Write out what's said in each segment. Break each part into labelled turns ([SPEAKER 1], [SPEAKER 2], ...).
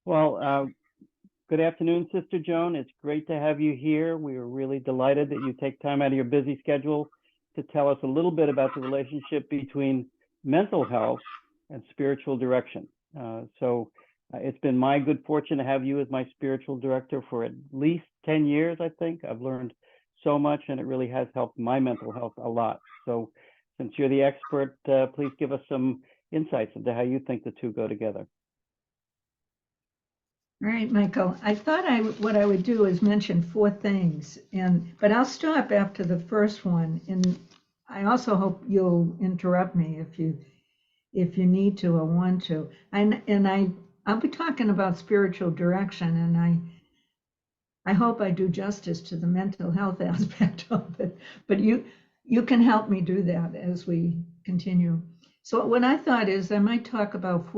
[SPEAKER 1] Well, good afternoon, Sister Joan. It's great to have you here. We are really delighted that you take time out of your busy schedule to tell us a little bit about the relationship between mental health and spiritual direction. It's been my good fortune to have you as my spiritual director for at least 10 years, I think. I've learned so much, and it really has helped my mental health a lot. So, since you're the expert, please give us some insights into how you think the two go together.
[SPEAKER 2] All right, Michael, I thought what I would do is mention four things, but I'll stop after the first one, and I also hope you'll interrupt me if you need to or want to. I'll be talking about spiritual direction, and I hope I do justice to the mental health aspect of it, but you can help me do that as we continue. So what I thought is I might talk about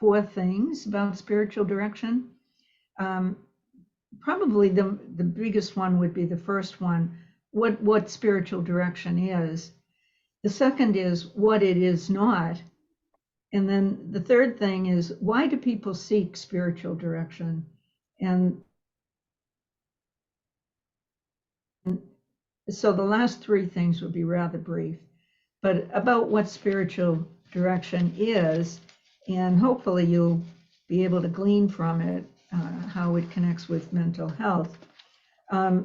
[SPEAKER 2] four things about spiritual direction. Probably the biggest one would be the first one, what spiritual direction is. The second is what it is not. And then the third thing is, why do people seek spiritual direction? And so the last three things would be rather brief, but about what spiritual direction is, and hopefully you'll be able to glean from it how it connects with mental health. I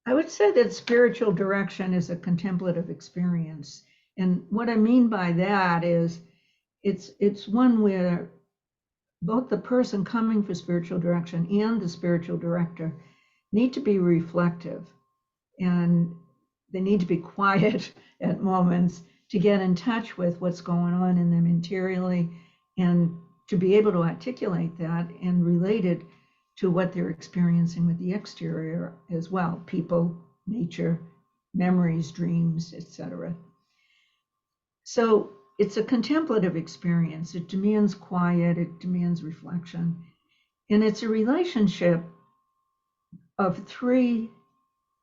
[SPEAKER 2] would say that spiritual direction is a contemplative experience. And what I mean by that is it's one where both the person coming for spiritual direction and the spiritual director need to be reflective, and they need to be quiet at moments to get in touch with what's going on in them interiorly, and to be able to articulate that and relate it to what they're experiencing with the exterior as well, people, nature, memories, dreams, etc. So it's a contemplative experience. It demands quiet, it demands reflection, and it's a relationship of three,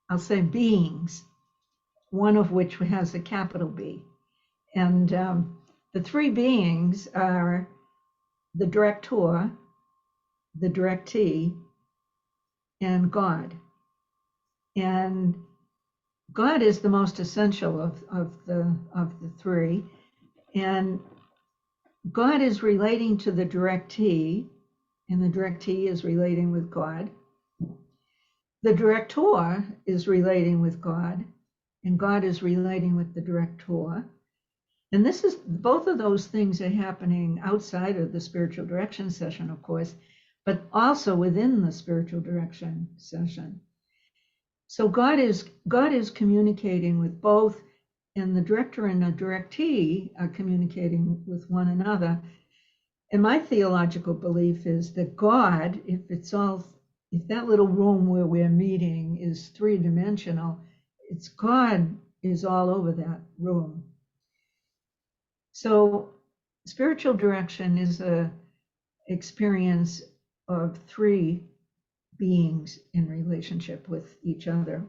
[SPEAKER 2] I'll say, beings, one of which has a capital B. And the three beings are the director, the directee, and God. And God is the most essential of the three. And God is relating to the directee, and the directee is relating with God. The director is relating with God, and God is relating with the director. And both of those things are happening outside of the spiritual direction session, of course, but also within the spiritual direction session. So God is communicating with both, and the director and the directee are communicating with one another. And my theological belief is that God, if that little room where we're meeting is three-dimensional, it's God is all over that room. So spiritual direction is a experience of three beings in relationship with each other.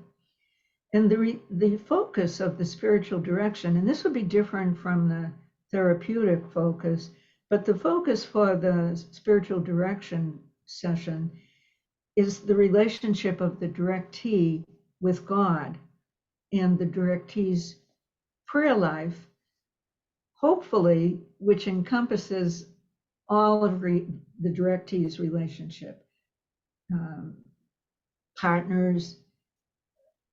[SPEAKER 2] And the focus of the spiritual direction, and this would be different from the therapeutic focus, but the focus for the spiritual direction session is the relationship of the directee with God and the directee's prayer life, hopefully, which encompasses all of the directee's relationship, partners,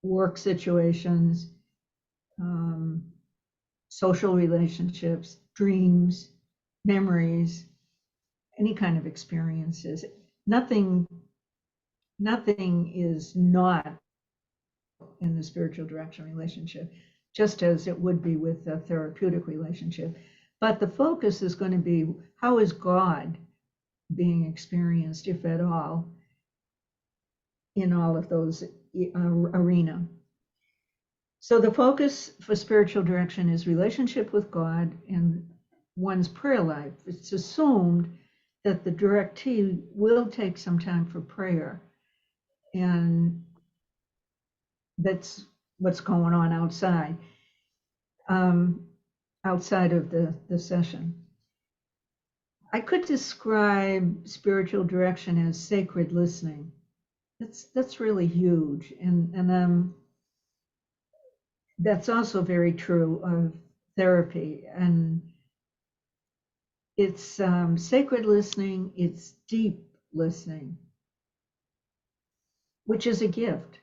[SPEAKER 2] work situations, social relationships, dreams, memories, any kind of experiences. Nothing is not in the spiritual direction relationship, just as it would be with a therapeutic relationship. But the focus is going to be, how is God being experienced, if at all, in all of those arena. So the focus for spiritual direction is relationship with God and one's prayer life. It's assumed that the directee will take some time for prayer, and that's what's going on outside of the session. I could describe spiritual direction as sacred listening. That's really huge, and that's also very true of therapy. And it's sacred listening. It's deep listening, which is a gift.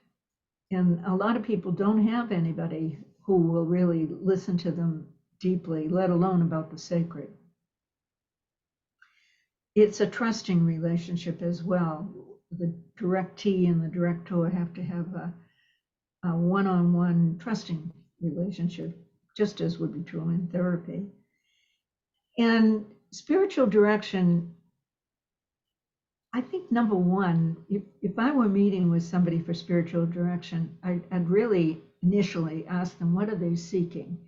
[SPEAKER 2] And a lot of people don't have anybody who will really listen to them deeply, let alone about the sacred. It's a trusting relationship as well. The directee and the director have to have a one-on-one trusting relationship, just as would be true in therapy. And spiritual direction, I think number one, if I were meeting with somebody for spiritual direction, I'd really initially ask them, what are they seeking?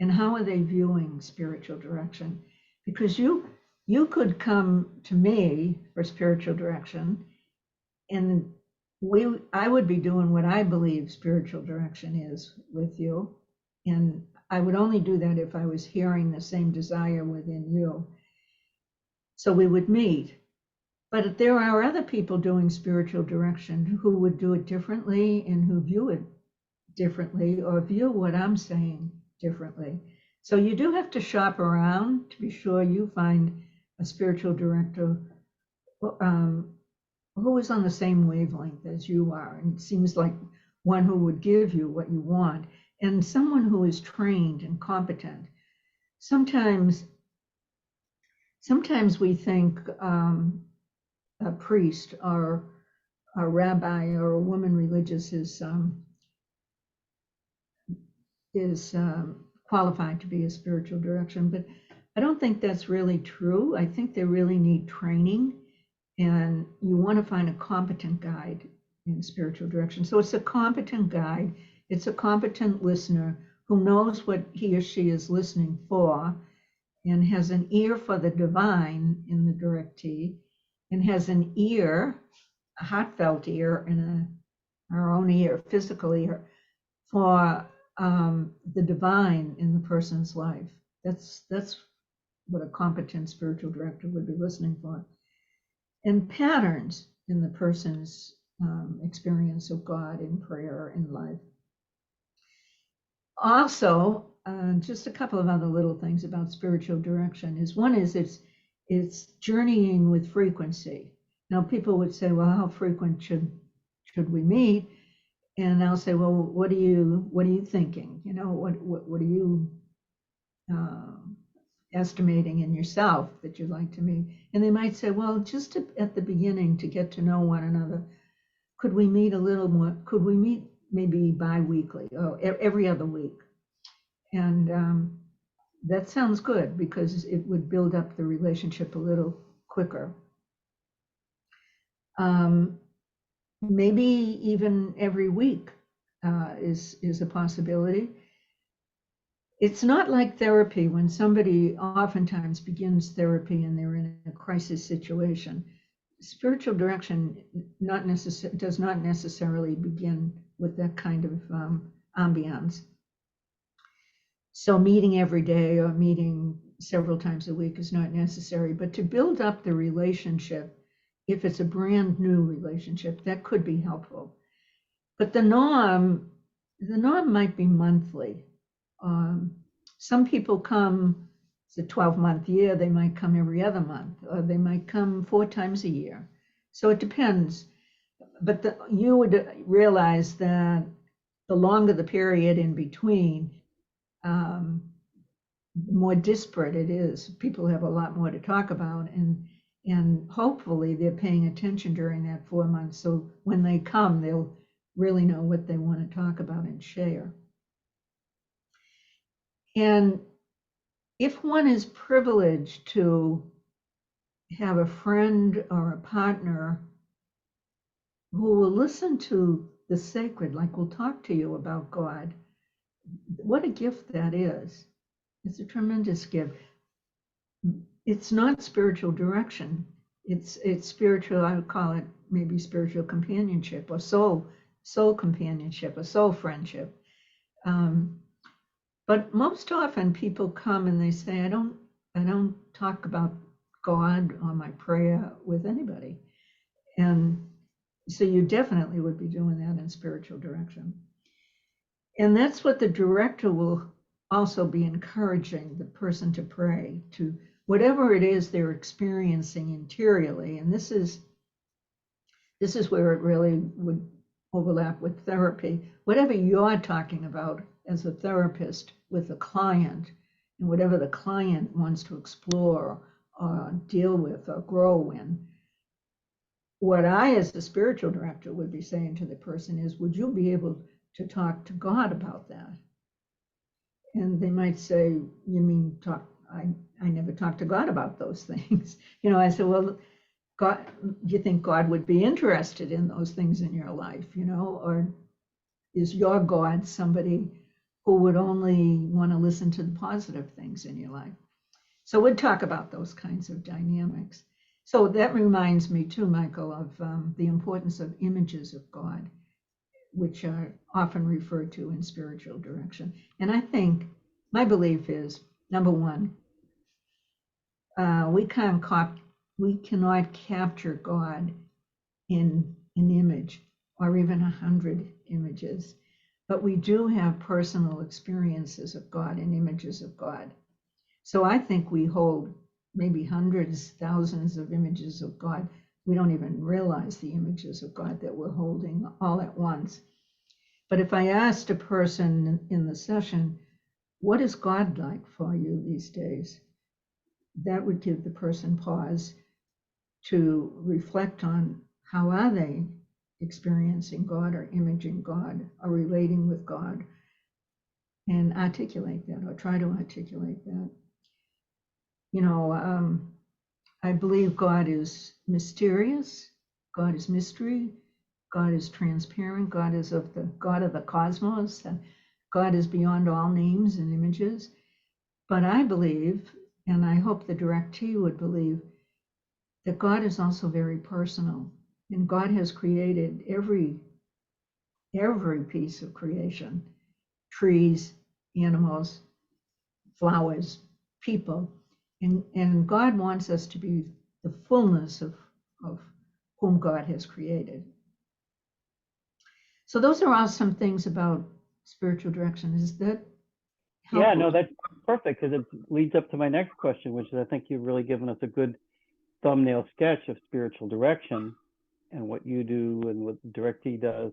[SPEAKER 2] And how are they viewing spiritual direction? Because you could come to me for spiritual direction, and I would be doing what I believe spiritual direction is with you. And I would only do that if I was hearing the same desire within you. So we would meet. But there are other people doing spiritual direction who would do it differently and who view it differently or view what I'm saying differently. So you do have to shop around to be sure you find a spiritual director who is on the same wavelength as you are. And it seems like one who would give you what you want, and someone who is trained and competent. Sometimes we think a priest or a rabbi or a woman religious is qualified to be a spiritual direction, but I don't think that's really true. I think they really need training, and you want to find a competent guide in spiritual direction. So it's a competent guide. It's a competent listener who knows what he or she is listening for and has an ear for the divine in the directee, and has an ear, a heartfelt ear, and our own ear, physical ear, for the divine in the person's life. That's what a competent spiritual director would be listening for. And patterns in the person's experience of God in prayer and life. Also, just a couple of other little things about spiritual direction is one is it's journeying with frequency. Now people would say, well, how frequent should we meet? And I'll say, well, what are you thinking? You know, what are you estimating in yourself that you'd like to meet? And they might say, well, just at the beginning to get to know one another, could we meet a little more? Could we meet maybe bi-weekly or every other week? And that sounds good because it would build up the relationship a little quicker. Maybe even every week is a possibility. It's not like therapy when somebody oftentimes begins therapy and they're in a crisis situation. Spiritual direction does not necessarily begin with that kind of ambiance. So meeting every day or meeting several times a week is not necessary, but to build up the relationship, if it's a brand new relationship, that could be helpful. But the norm might be monthly. Some people come, it's a 12-month year, they might come every other month, or they might come 4 times a year. So it depends. But you would realize that the longer the period in between, the more disparate it is. People have a lot more to talk about, and hopefully they're paying attention during that 4 months. So when they come, they'll really know what they want to talk about and share. And if one is privileged to have a friend or a partner who will listen to the sacred, like will talk to you about God, what a gift that is. It's a tremendous gift. It's not spiritual direction. It's spiritual, I would call it maybe spiritual companionship or soul companionship, or soul friendship. But most often people come and they say, I don't talk about God or my prayer with anybody. And so you definitely would be doing that in spiritual direction. And that's what the director will also be encouraging the person to pray to, whatever it is they're experiencing interiorly. And this is where it really would overlap with therapy. Whatever you're talking about as a therapist with a client, and whatever the client wants to explore or deal with or grow in, what I, as the spiritual director, would be saying to the person is, would you be able to talk to God about that? And they might say, you mean talk? I never talked to God about those things. I said, well, God, do you think God would be interested in those things in your life, or is your God somebody who would only want to listen to the positive things in your life? So we'd talk about those kinds of dynamics. So that reminds me too, Michael, of the importance of images of God, which are often referred to in spiritual direction. And I think my belief is, number one, we cannot capture God in an image or even 100 images, but we do have personal experiences of God and images of God. So I think we hold maybe hundreds, thousands of images of God. We don't even realize the images of God that we're holding all at once. But if I asked a person in the session, what is God like for you these days? That would give the person pause to reflect on how are they experiencing God or imaging God or relating with God, and articulate that or try to articulate that. I believe God is mysterious, God is mystery, God is transparent, God is the God of the cosmos, and God is beyond all names and images. But I believe, and I hope the directee would believe, that God is also very personal, and God has created every piece of creation, trees, animals, flowers, people, and God wants us to be the fullness of whom God has created. So those are all some things about spiritual direction. Is that helpful?
[SPEAKER 1] Yeah, no, that's perfect, because it leads up to my next question, which is, I think you've really given us a good thumbnail sketch of spiritual direction and what you do and what the directee does.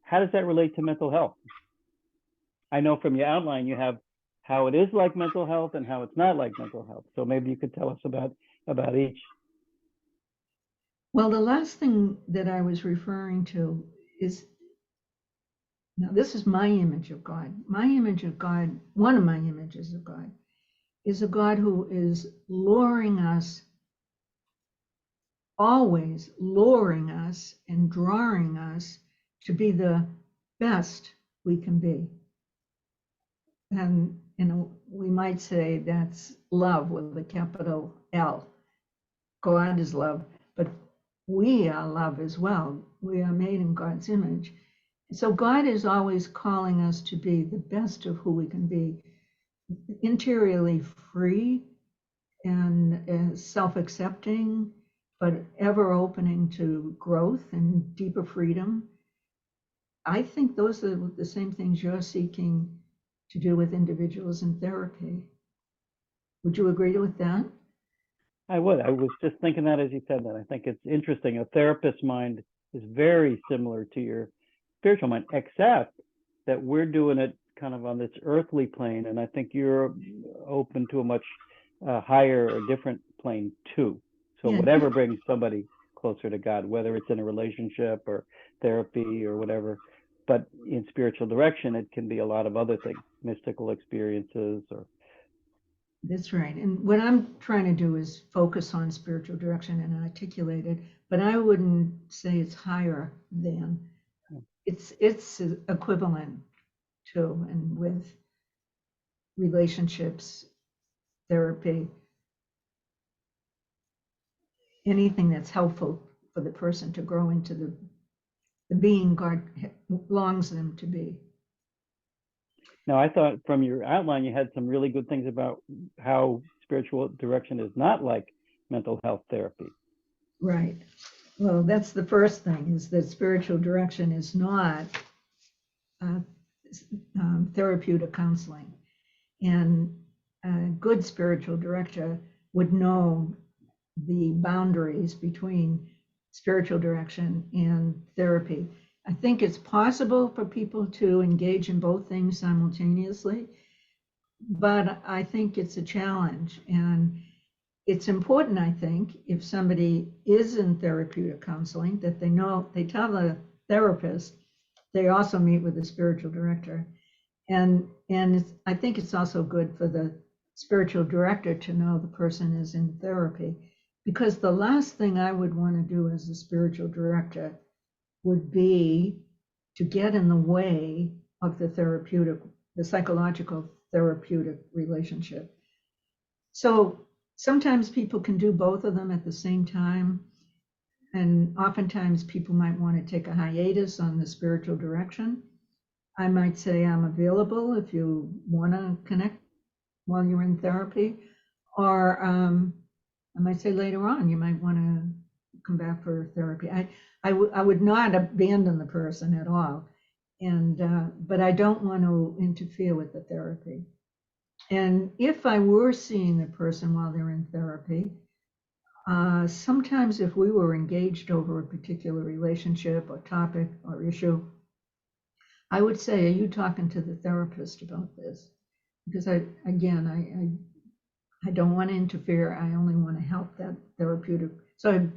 [SPEAKER 1] How does that relate to mental health? I know from your outline you have how it is like mental health and how it's not like mental health. So maybe you could tell us about each.
[SPEAKER 2] Well, the last thing that I was referring to is, now this is my image of God. My image of God, one of my images of God, is a God who is luring us, always luring us and drawing us to be the best we can be. And we might say that's love with a capital L. God is love, but we are love as well. We are made in God's image. So God is always calling us to be the best of who we can be, interiorly free and self-accepting, but ever opening to growth and deeper freedom. I think those are the same things you're seeking to do with individuals in therapy. Would you agree with that?
[SPEAKER 1] I would. I was just thinking that as you said that. I think it's interesting. A therapist's mind is very similar to your spiritual mind, except that we're doing it kind of on this earthly plane, and I think you're open to a much higher or different plane too. So
[SPEAKER 2] Yeah.
[SPEAKER 1] whatever brings somebody closer to God, whether it's in a relationship or therapy or whatever. But in spiritual direction, it can be a lot of other things, mystical experiences or.
[SPEAKER 2] That's right. And what I'm trying to do is focus on spiritual direction and articulate it, but I wouldn't say it's higher than. It's equivalent to, and with relationships, therapy, anything that's helpful for the person to grow into the being God longs them to be.
[SPEAKER 1] Now, I thought from your outline, you had some really good things about how spiritual direction is not like mental health therapy?
[SPEAKER 2] Right. Well, that's the first thing, is that spiritual direction is not uh, therapeutic counseling. And a good spiritual director would know the boundaries between spiritual direction and therapy. I think it's possible for people to engage in both things simultaneously, but I think it's a challenge. And it's important, I think, if somebody is in therapeutic counseling, that they tell the therapist they also meet with the spiritual director. And I think it's also good for the spiritual director to know the person is in therapy, because the last thing I would want to do as a spiritual director would be to get in the way of the psychological therapeutic relationship. So sometimes people can do both of them at the same time. And oftentimes people might want to take a hiatus on the spiritual direction. I might say I'm available if you want to connect while you're in therapy. Or I might say later on, you might want to come back for therapy. I would not abandon the person at all. But I don't want to interfere with the therapy. And if I were seeing the person while they're in therapy, sometimes if we were engaged over a particular relationship or topic or issue, I would say, are you talking to the therapist about this? Because I don't want to interfere. I only want to help that therapeutic. So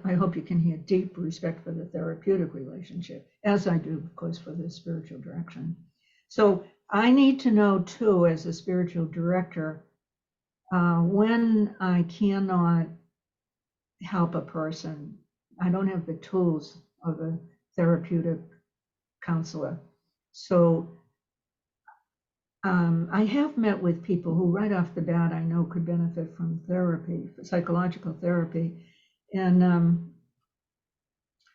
[SPEAKER 2] I hope you can hear deep respect for the therapeutic relationship, as I do, of course, for the spiritual direction. So I need to know too, as a spiritual director, when I cannot help a person. I don't have the tools of a therapeutic counselor. So I have met with people who right off the bat I know could benefit from therapy, psychological therapy. And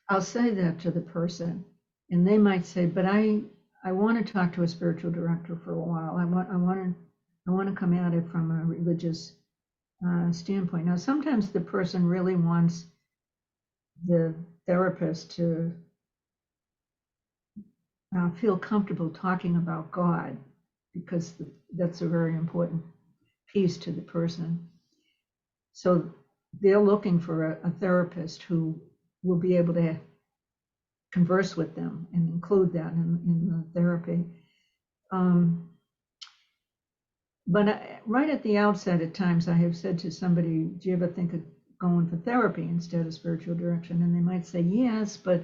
[SPEAKER 2] I'll say that to the person, and they might say, but I want to talk to a spiritual director for a while. I want to come at it from a religious standpoint. Now, sometimes the person really wants the therapist to feel comfortable talking about God, because that's a very important piece to the person. So they're looking for a therapist who will be able to converse with them and include that in the therapy. But right at the outset, at times, I have said to somebody, do you ever think of going for therapy instead of spiritual direction? And they might say, yes, but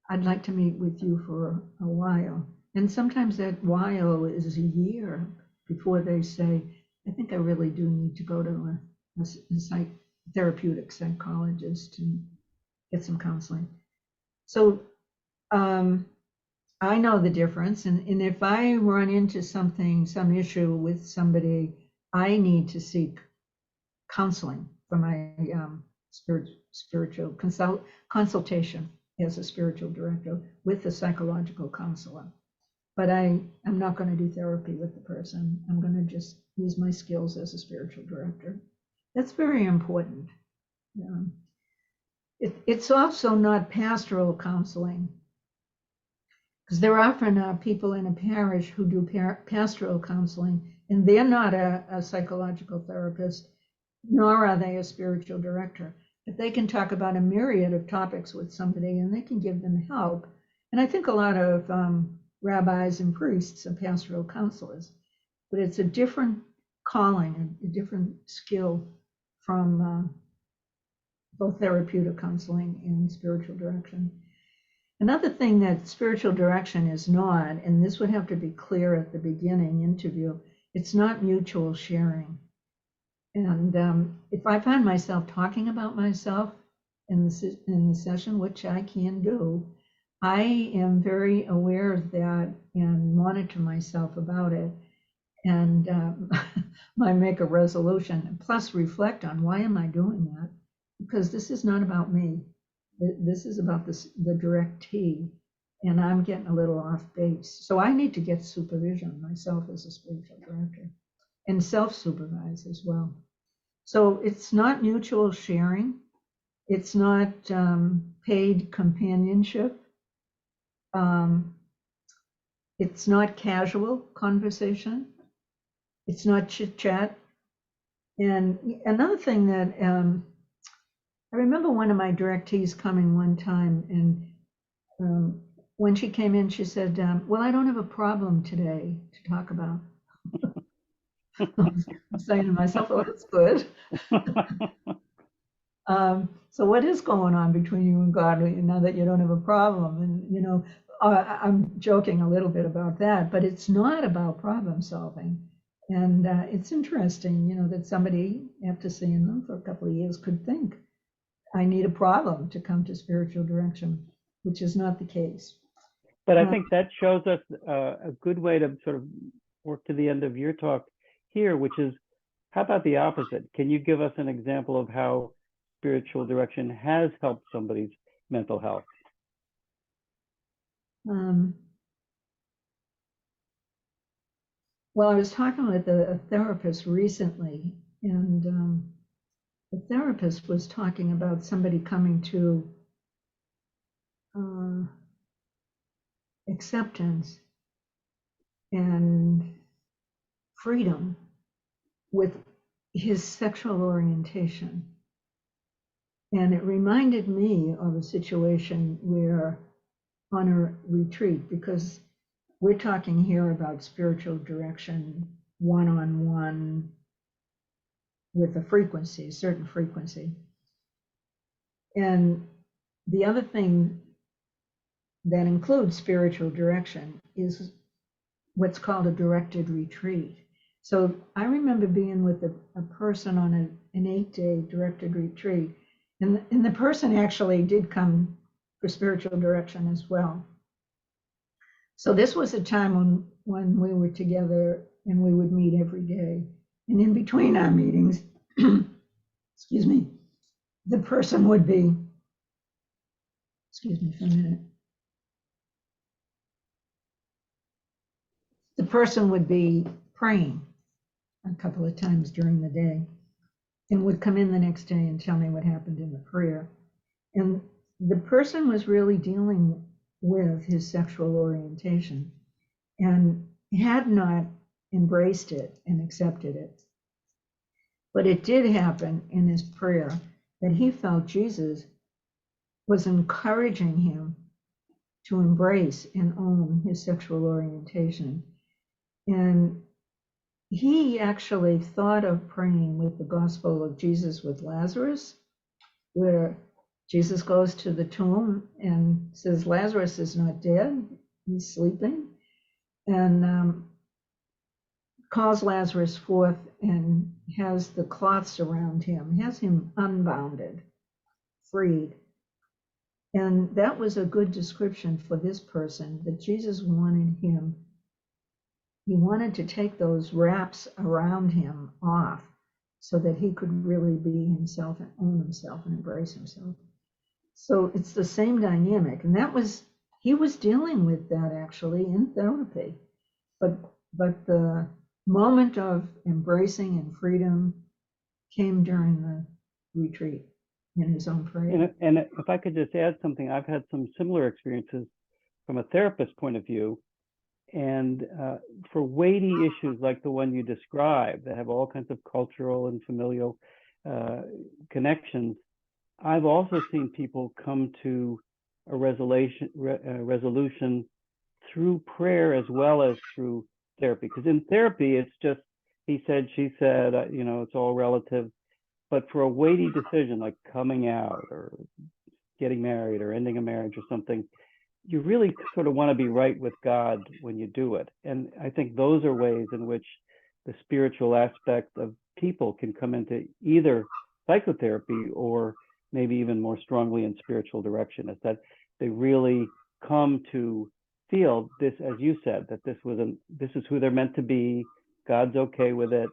[SPEAKER 2] I'd like to meet with you for a while. And sometimes that while is a year before they say, I think I really do need to go to a therapeutic psychologist and get some counseling. So I know the difference. And if I run into some issue with somebody, I need to seek counseling for my spiritual consultation as a spiritual director with a psychological counselor. But I'm not going to do therapy with the person. I'm going to just use my skills as a spiritual director. That's very important. It's also not pastoral counseling, because there often are people in a parish who do pastoral counseling, and they're not a psychological therapist, nor are they a spiritual director. But they can talk about a myriad of topics with somebody, and they can give them help. And I think a lot of rabbis and priests are pastoral counselors, but it's a different calling, a different skill from both therapeutic counseling and spiritual direction. Another thing that spiritual direction is not, and this would have to be clear at the beginning interview, it's not mutual sharing. And if I find myself talking about myself in the session, which I can do, I am very aware of that and monitor myself about it, and I make a resolution, plus reflect on why am I doing that? Because this is not about me. This is about the directee, and I'm getting a little off base. So I need to get supervision myself as a spiritual director, and self-supervise as well. So it's not mutual sharing. It's not paid companionship. It's not casual conversation. It's not chit chat. And another thing that I remember one of my directees coming one time, and when she came in, she said, well, I don't have a problem today to talk about. I'm saying to myself, well, that's good. So what is going on between you and God now that you don't have a problem? And, I'm joking a little bit about that, but it's not about problem solving. And it's interesting, that somebody, after seeing them for a couple of years, could think, I need a problem to come to spiritual direction, which is not the case.
[SPEAKER 1] But I think that shows us a good way to sort of work to the end of your talk here, which is, how about the opposite? Can you give us an example of how spiritual direction has helped somebody's mental health?
[SPEAKER 2] Well, I was talking with a therapist recently, and the therapist was talking about somebody coming to acceptance and freedom with his sexual orientation. And it reminded me of a situation where, on a retreat, because we're talking here about spiritual direction one-on-one with a frequency, a certain frequency. And the other thing that includes spiritual direction is what's called a directed retreat. So I remember being with a person on an 8-day directed retreat, and the person actually did come for spiritual direction as well. So this was a time when we were together and we would meet every day. And in between our meetings, excuse me, the person would be, excuse me for a minute. The person would be praying a couple of times during the day and would come in the next day and tell me what happened in the prayer. And the person was really dealing with his sexual orientation and had not embraced it and accepted it. But it did happen in his prayer that he felt Jesus was encouraging him to embrace and own his sexual orientation. And he actually thought of praying with the gospel of Jesus with Lazarus, where Jesus goes to the tomb and says, Lazarus is not dead, he's sleeping, and calls Lazarus forth and has the cloths around him, has him unbounded, freed. And that was a good description for this person, that Jesus wanted him, he wanted to take those wraps around him off so that he could really be himself and own himself and embrace himself. So it's the same dynamic. And he was dealing with that actually in therapy. But the moment of embracing and freedom came during the retreat in his own prayer.
[SPEAKER 1] And if I could just add something, I've had some similar experiences from a therapist point of view. And for weighty issues like the one you described that have all kinds of cultural and familial connections, I've also seen people come to a resolution through prayer as well as through therapy. Because in therapy, it's just he said, she said, it's all relative. But for a weighty decision like coming out or getting married or ending a marriage or something, you really sort of want to be right with God when you do it. And I think those are ways in which the spiritual aspect of people can come into either psychotherapy or maybe even more strongly in spiritual direction, is that they really come to feel this, as you said, that this is who they're meant to be, God's okay with it.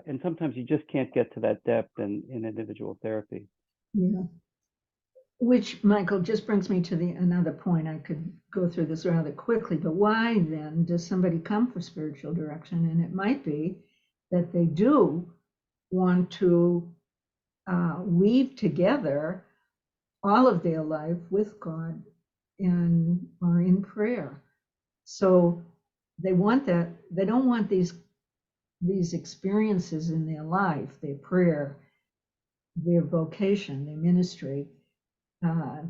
[SPEAKER 1] And sometimes you just can't get to that depth in individual therapy.
[SPEAKER 2] Yeah. Which, Michael, just brings me to another point. I could go through this rather quickly, but why then does somebody come for spiritual direction? And it might be that they do want to weave together all of their life with God and are in prayer. So they want that. They don't want these experiences in their life, their prayer, their vocation, their ministry,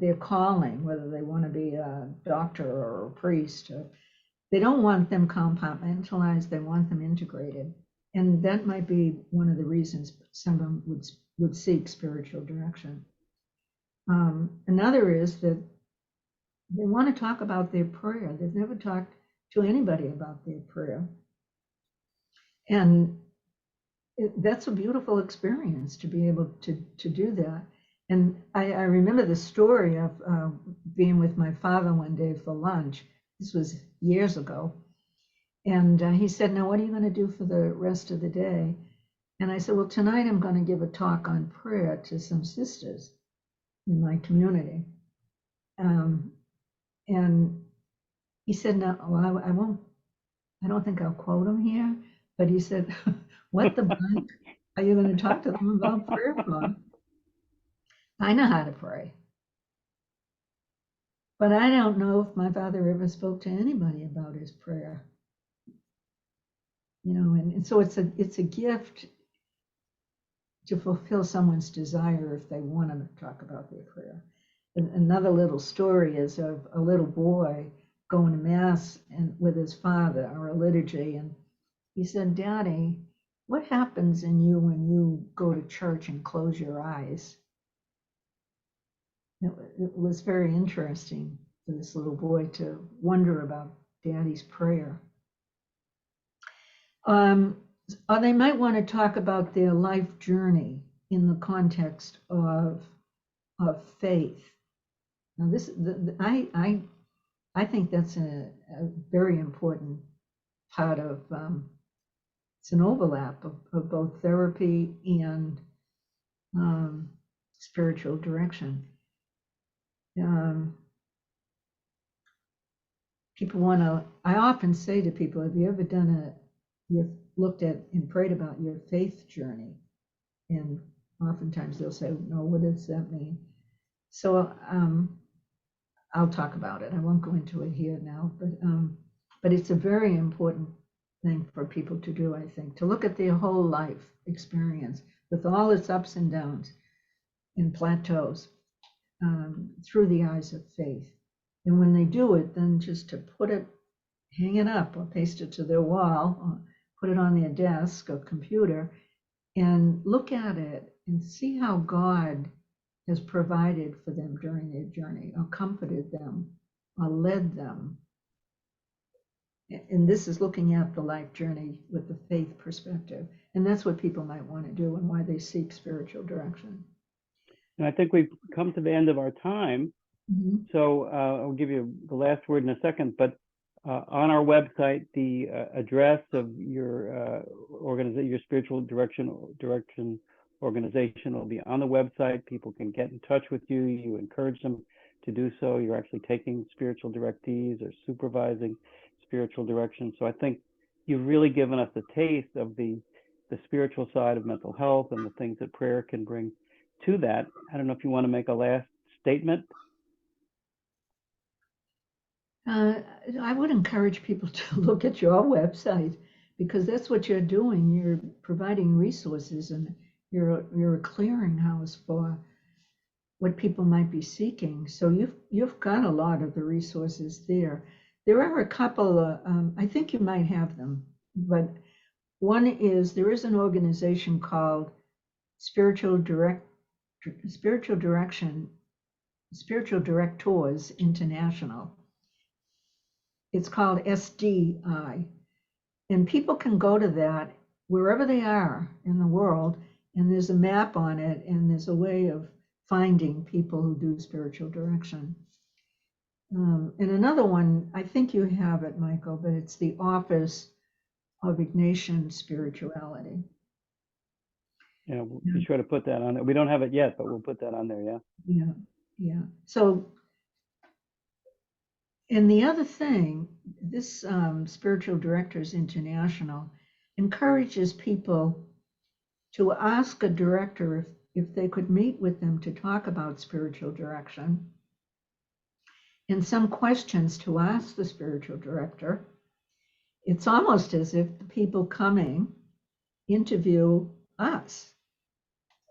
[SPEAKER 2] their calling, whether they want to be a doctor or a priest. They don't want them compartmentalized. They want them integrated. And that might be one of the reasons someone would seek spiritual direction. Another is that they want to talk about their prayer. They've never talked to anybody about their prayer. And that's a beautiful experience to be able to do that. And I remember the story of being with my father one day for lunch. This was years ago. And he said, "Now, what are you going to do for the rest of the day?" And I said, "Well, tonight I'm going to give a talk on prayer to some sisters in my community." And he said, "No, well, I won't. I don't think I'll quote him here." But he said, "What the blank are you going to talk to them about prayer for? I know how to pray." But I don't know if my father ever spoke to anybody about his prayer. And so it's a gift to fulfill someone's desire if they want to talk about their prayer. And another little story is of a little boy going to mass and with his father or a liturgy, and he said, "Daddy, what happens in you when you go to church and close your eyes?" It was very interesting for this little boy to wonder about Daddy's prayer. Or they might want to talk about their life journey in the context of faith. Now, I think that's a very important part of it's an overlap of both therapy and spiritual direction. People want to. I often say to people, "Have you ever you've looked at and prayed about your faith journey?" And oftentimes they'll say, "No, what does that mean?" So I'll talk about it. I won't go into it here now, but it's a very important thing for people to do, I think, to look at their whole life experience with all its ups and downs and plateaus through the eyes of faith. And when they do it, then just to hang it up or paste it to their wall, or put it on their desk or computer, and look at it and see how God has provided for them during their journey, or comforted them, or led them. And this is looking at the life journey with the faith perspective. And that's what people might want to do and why they seek spiritual direction.
[SPEAKER 1] And I think we've come to the end of our time.
[SPEAKER 2] Mm-hmm.
[SPEAKER 1] So I'll give you the last word in a second, but on our website, the address of your organization, your spiritual direction organization will be on the website. People can get in touch with you. You encourage them to do so. You're actually taking spiritual directees or supervising spiritual direction. So I think you've really given us a taste of the spiritual side of mental health and the things that prayer can bring to that. I don't know if you want to make a last statement.
[SPEAKER 2] I would encourage people to look at your website, because that's what you're doing. You're providing resources, and you're a clearinghouse for what people might be seeking. So you've got a lot of the resources there. There are a couple. I think you might have them, but one is there is an organization called Spiritual Directors International. It's called SDI, and people can go to that wherever they are in the world, and there's a map on it, and there's a way of finding people who do spiritual direction. And another one, I think you have it, Michael, but it's the Office of Ignatian Spirituality.
[SPEAKER 1] Yeah, we'll be sure to put that on there. We don't have it yet, but we'll put that on there, yeah.
[SPEAKER 2] Yeah. So, and the other thing, this Spiritual Directors International encourages people to ask a director if they could meet with them to talk about spiritual direction, and some questions to ask the spiritual director. It's almost as if the people coming interview us.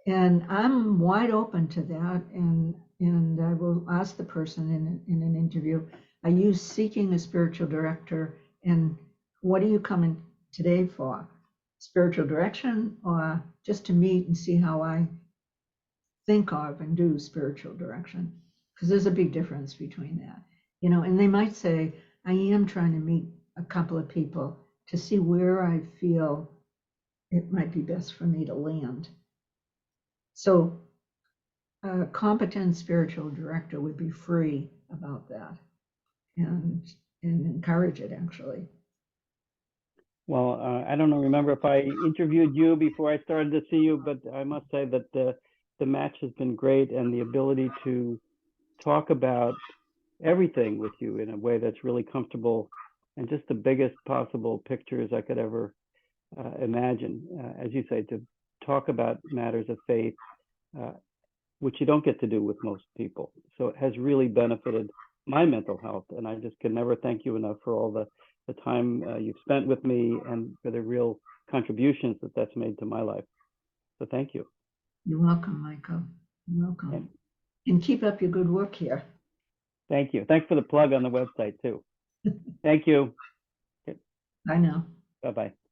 [SPEAKER 2] And I'm wide open to that. And I will ask the person in an interview, are you seeking a spiritual director? And what are you coming today for? Spiritual direction, or just to meet and see how I think of and do spiritual direction? Because there's a big difference between that. And they might say, I am trying to meet a couple of people to see where I feel it might be best for me to land. So a competent spiritual director would be free about that and encourage it, actually.
[SPEAKER 1] Well, I don't remember if I interviewed you before I started to see you, but I must say that the match has been great, and the ability to talk about everything with you in a way that's really comfortable and just the biggest possible pictures I could ever imagine. As you say, to talk about matters of faith, which you don't get to do with most people. So it has really benefited my mental health, and I just can never thank you enough for all the time you've spent with me and for the real contributions that's made to my life. So thank you.
[SPEAKER 2] You're welcome, Michael. You're welcome. And keep up your good work here.
[SPEAKER 1] Thank you. Thanks for the plug on the website too. Thank you.
[SPEAKER 2] Bye now.
[SPEAKER 1] Bye-bye.